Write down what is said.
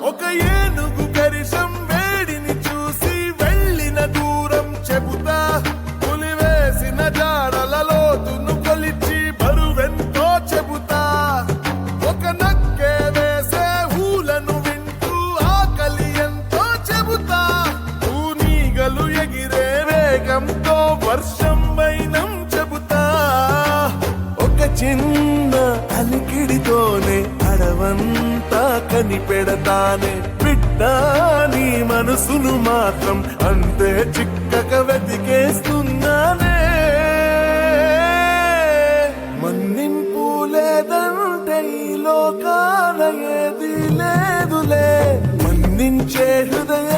ఒక ఏనుగు కరిశం వేడిని చూసి వెళ్ళిన దూరం చెబుతా, పులి వేసిన జాడల లోతును కొలిచి బరువెంతో చెబుతా, ఒక నక్కే వేసే ఊలను వింటూ ఆకలి ఎంతో చెబుతా, ఊనీగలు ఎగిరే వేగంతో వర్షం వైనం చెబుతా, ఒక చిన్న అలికిడితోనే అడవంతా కనిపెడతానే, బిడ్డ నీ మనసును మాత్రం అంతే చిక్కగా వెతికేస్తున్నానే. మన్నింపు లేదంటే ఈ లోకాన ఏది లేదులే, మన్నించే హృదయ